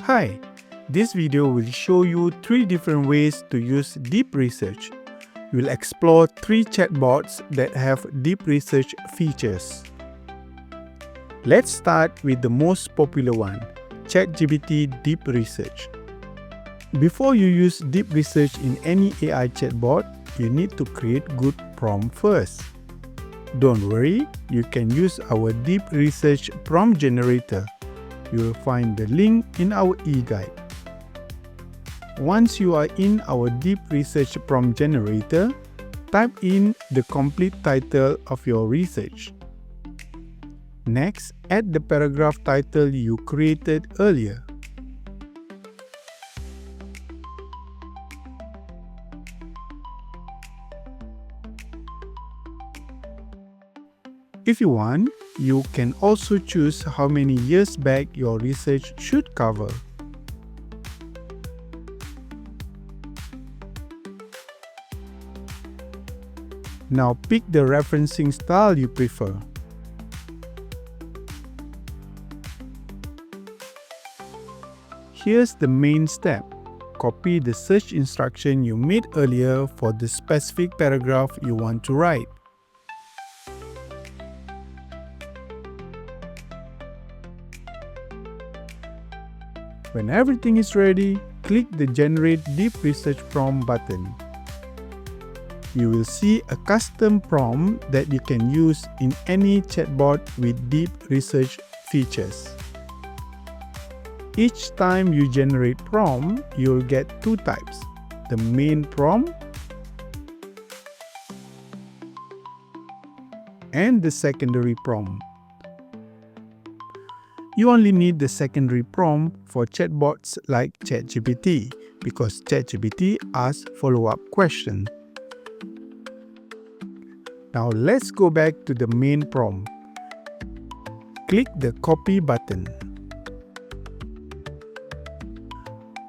Hi, this video will show you 3 different ways to use deep research. We'll explore 3 chatbots that have deep research features. Let's start with the most popular one, ChatGPT Deep Research. Before you use deep research in any AI chatbot, you need to create good prompt first. Don't worry, you can use our deep research prompt generator. You will find the link in our e-guide. Once you are in our deep research prompt generator, type in the complete title of your research. Next, add the paragraph title you created earlier. If you want, you can also choose how many years back your research should cover. Now pick the referencing style you prefer. Here's the main step. Copy the search instruction you made earlier for the specific paragraph you want to write. When everything is ready, click the Generate Deep Research Prompt button. You will see a custom prompt that you can use in any chatbot with deep research features. Each time you generate prompt, you'll get 2 types, the main prompt and the secondary prompt. You only need the secondary prompt for chatbots like ChatGPT because ChatGPT asks follow-up questions. Now let's go back to the main prompt. Click the Copy button.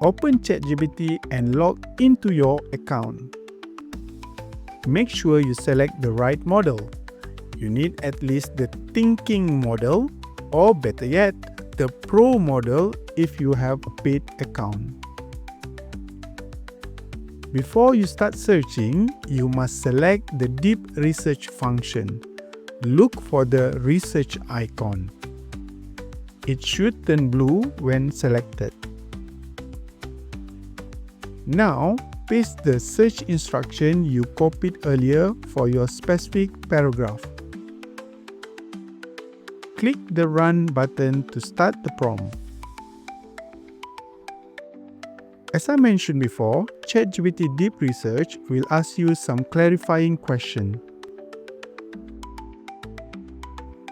Open ChatGPT and log into your account. Make sure you select the right model. You need at least the thinking model, or better yet, the Pro model if you have a paid account. Before you start searching, you must select the Deep Research function. Look for the research icon. It should turn blue when selected. Now, paste the search instruction you copied earlier for your specific paragraph. Click the Run button to start the prompt. As I mentioned before, ChatGPT Deep Research will ask you some clarifying questions.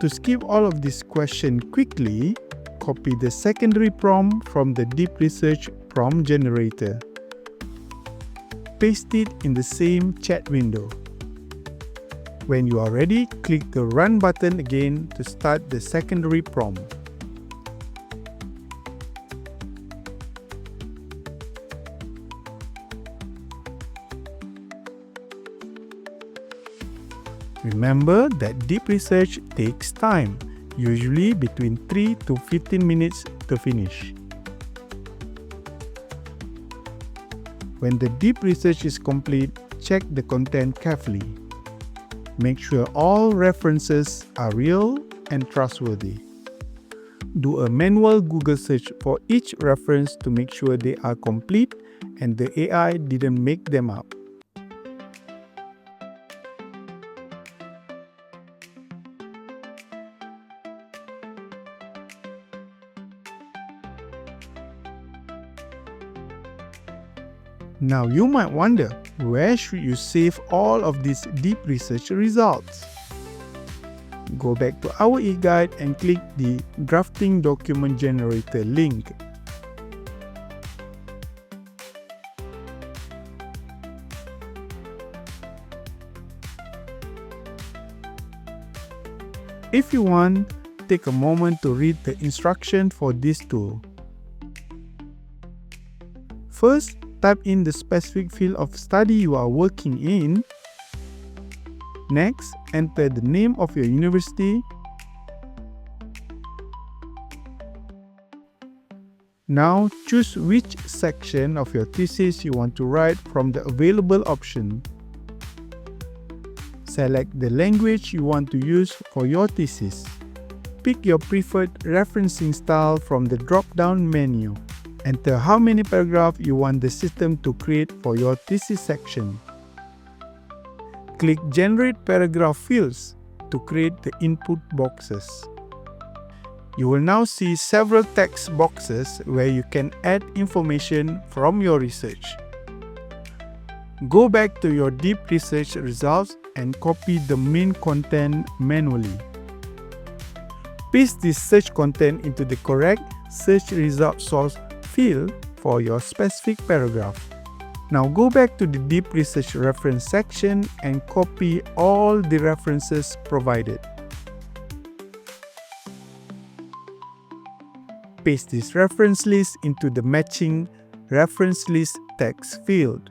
To skip all of these questions quickly, copy the secondary prompt from the Deep Research prompt generator. Paste it in the same chat window. When you are ready, click the Run button again to start the secondary prompt. Remember that deep research takes time, usually between 3 to 15 minutes to finish. When the deep research is complete, check the content carefully. Make sure all references are real and trustworthy. Do a manual Google search for each reference to make sure they are complete and the AI didn't make them up. Now you might wonder, where should you save all of these deep research results? Go back to our e-guide and click the Drafting Document Generator link. If you want, take a moment to read the instruction for this tool. First, type in the specific field of study you are working in. Next, enter the name of your university Now choose which section of your thesis you want to write from the available option. Select the language you want to use for your thesis. Pick your preferred referencing style from the drop-down menu. Enter how many paragraphs you want the system to create for your thesis section. Click Generate Paragraph Fields to create the input boxes. You will now see several text boxes where you can add information from your research. Go back to your deep research results and copy the main content manually. Paste this search content into the correct search result source field for your specific paragraph. Now go back to the deep research reference section and copy all the references provided. Paste this reference list into the matching reference list text field.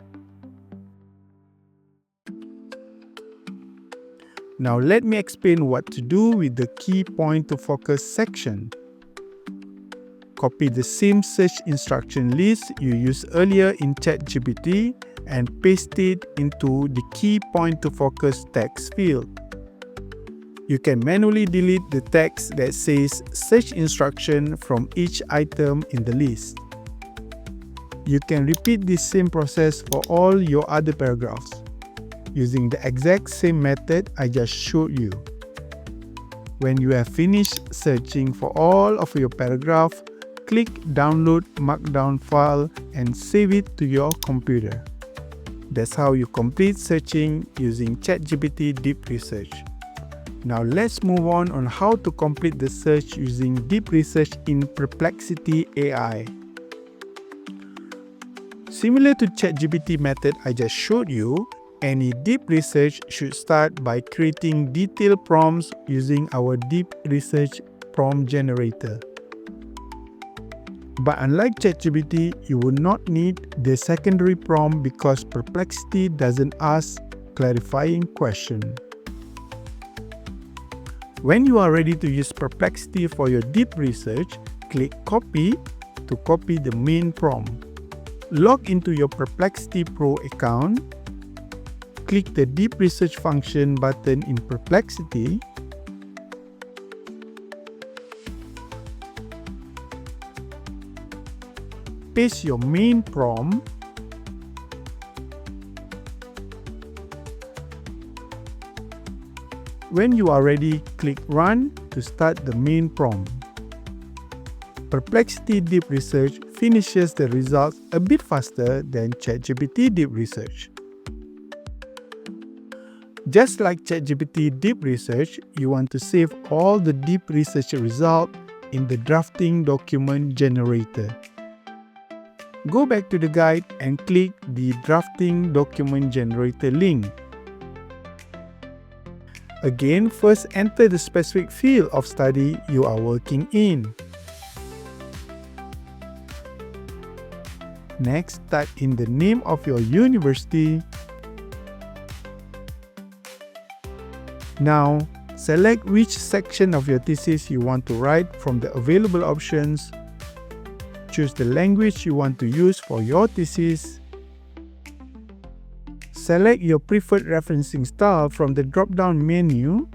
Now let me explain what to do with the key point to focus section. Copy the same search instruction list you used earlier in ChatGPT and paste it into the key point to focus text field. You can manually delete the text that says search instruction from each item in the list. You can repeat this same process for all your other paragraphs, using the exact same method I just showed you. When you have finished searching for all of your paragraphs, click Download Markdown file and save it to your computer. That's how you complete searching using ChatGPT Deep Research. Now let's move on how to complete the search using deep research in Perplexity AI. Similar to ChatGPT method I just showed you, any deep research should start by creating detailed prompts using our deep research prompt generator. But unlike ChatGPT, you will not need the secondary prompt because Perplexity doesn't ask clarifying questions. When you are ready to use Perplexity for your deep research, click Copy to copy the main prompt. Log into your Perplexity Pro account. Click the Deep Research function button in Perplexity. Paste your main prompt. When you are ready, click Run to start the main prompt. Perplexity Deep Research finishes the results a bit faster than ChatGPT Deep Research. Just like ChatGPT Deep Research, you want to save all the deep research results in the drafting document generator. Go back to the guide and click the drafting document generator link. Again, first enter the specific field of study you are working in. Next, type in the name of your university. Now, select which section of your thesis you want to write from the available options. Choose the language you want to use for your thesis. Select your preferred referencing style from the drop-down menu.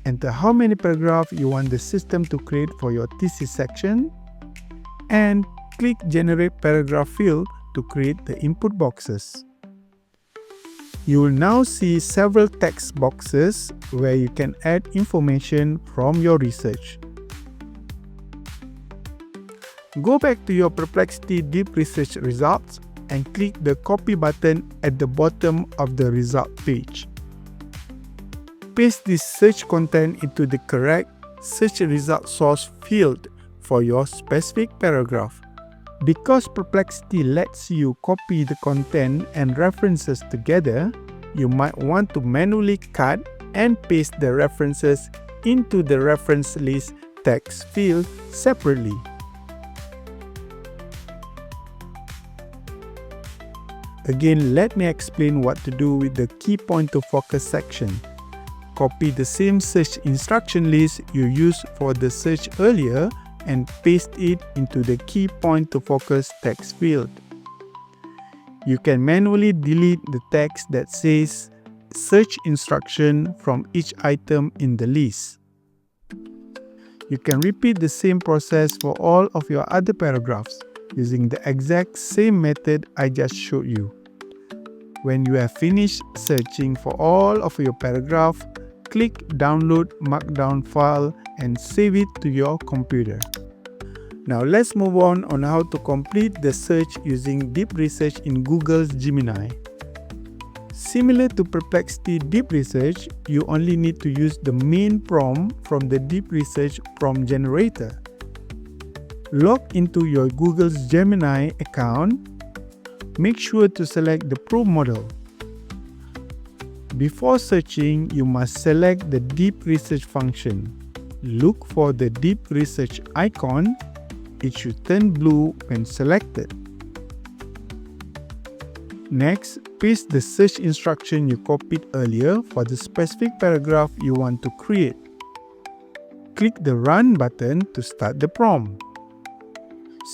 Enter how many paragraphs you want the system to create for your thesis section. And click Generate Paragraph field to create the input boxes. You will now see several text boxes where you can add information from your research. Go back to your Perplexity Deep Research results and click the Copy button at the bottom of the result page. Paste this search content into the correct search result source field for your specific paragraph. Because Perplexity lets you copy the content and references together, you might want to manually cut and paste the references into the reference list text field separately. Again, let me explain what to do with the key point to focus section. Copy the same search instruction list you used for the search earlier and paste it into the key point to focus text field. You can manually delete the text that says search instruction from each item in the list. You can repeat the same process for all of your other paragraphs using the exact same method I just showed you. When you have finished searching for all of your paragraph, click Download Markdown file and save it to your computer. Now let's move on how to complete the search using deep research in Google's Gemini. Similar to Perplexity Deep Research, you only need to use the main prompt from the Deep Research prompt generator. Log into your Google's Gemini account. Make sure to select the Pro model. Before searching, you must select the Deep Research function. Look for the Deep Research icon. It should turn blue when selected. Next, paste the search instruction you copied earlier for the specific paragraph you want to create. Click the Run button to start the prompt.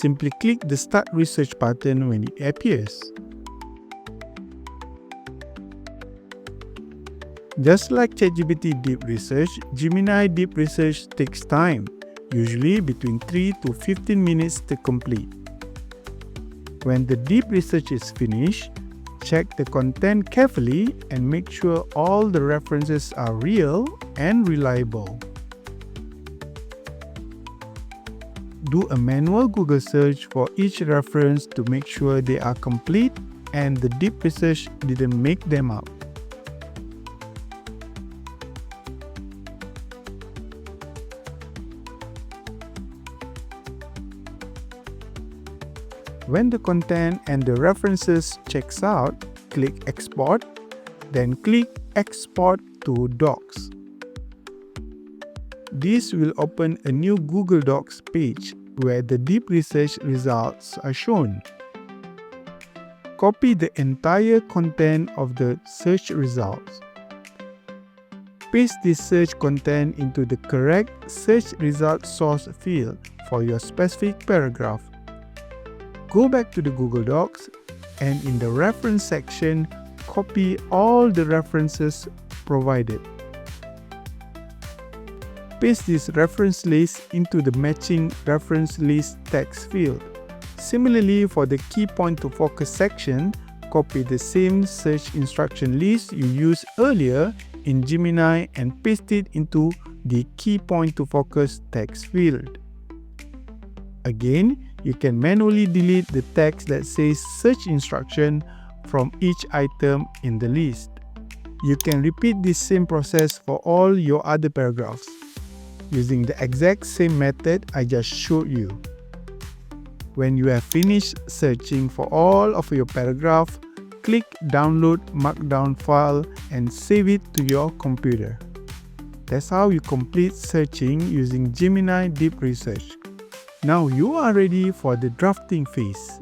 Simply click the Start Research button when it appears. Just like ChatGPT Deep Research, Gemini Deep Research takes time, usually between 3 to 15 minutes to complete. When the deep research is finished, check the content carefully and make sure all the references are real and reliable. Do a manual Google search for each reference to make sure they are complete and the deep research didn't make them up. When the content and the references checks out, click Export, then click Export to Docs. This will open a new Google Docs page where the deep research results are shown. Copy the entire content of the search results. Paste this search content into the correct search result source field for your specific paragraph. Go back to the Google Docs and in the reference section, copy all the references provided. Paste this reference list into the matching reference list text field. Similarly, for the key point to focus section, copy the same search instruction list you used earlier in Gemini and paste it into the key point to focus text field. Again, you can manually delete the text that says search instruction from each item in the list. You can repeat this same process for all your other paragraphs using the exact same method I just showed you. When you have finished searching for all of your paragraph, click Download Markdown file and save it to your computer. That's how you complete searching using Gemini Deep Research. Now you are ready for the drafting phase.